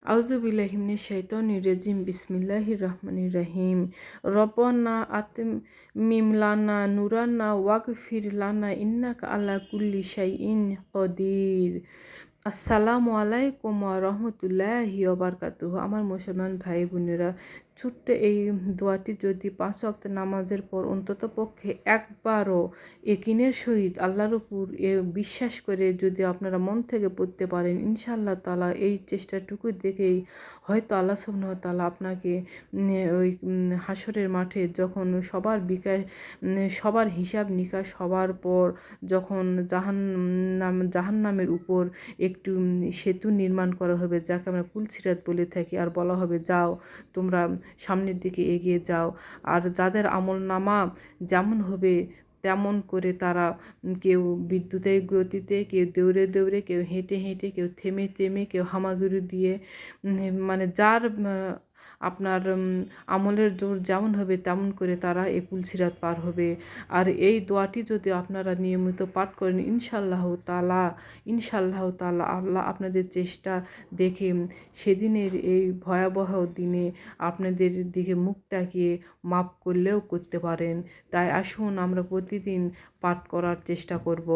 আউযুবিল্লাহি মিনাশ শাইতানির রাজিম বিসমিল্লাহির রহমানির রহিম রব্বানা আতমিম লানা নুরানা ওয়াগফির লানা ইন্নাকা আলা কুল্লি শাইইন কদির। আসসালামু আলাইকুম ওয়া রাহমাতুল্লাহি ওয়া বারাকাতুহু। আমার মুসলমান ভাই বোনেরা, ছোট্ট এই দোয়াটি যদি 5 ওয়াক্ত নামাজের পর অন্তত পক্ষে একবারও ইয়াকিনের সহিত আল্লাহর উপর বিশ্বাস করে যদি আপনারা মন থেকে পড়তে পারেন, ইনশাআল্লাহ তাআলা এই চেষ্টাটুকু দেখেই হয়তো আল্লাহ সুবহানাহু ওয়া তাআলা আপনাকে ওই হাসরের মাঠে যখন সবার হিসাব নিকাশ হবার পর যখন জাহান্নামের উপর একটু সেতু নির্মাণ করা হবে, যাকে আমরা পুলসিরাত বলে থাকি, আর বলা হবে যাও তোমরা সামনের দিকে এগিয়ে যাও। আর যাদের আমলনামা যেমন হবে তেমন করে তারা, কেউ বিদ্যুতের গতিতে, কেউ দৌড়ে দৌড়ে, কেউ হেঁটে হেঁটে, কেউ থেমে থেমে, কেউ হামাগুড়ি দিয়ে, মানে যার আপনার আমলের জোর যেমন হবে তেমন করে তারা এই পুলসিরাত পার হবে। আর এই দোয়াটি যদি আপনারা নিয়মিত পাঠ করেন, ইনশাআল্লাহ তাআলা আল্লাহ আপনাদের চেষ্টা দেখে সেদিনের এই ভয়াবহ দিনে আপনাদের দিকে মুখ তাকিয়ে মাফ করলেও করতে পারেন। তাই আসুন আমরা প্রতিদিন পাঠ করার চেষ্টা করব।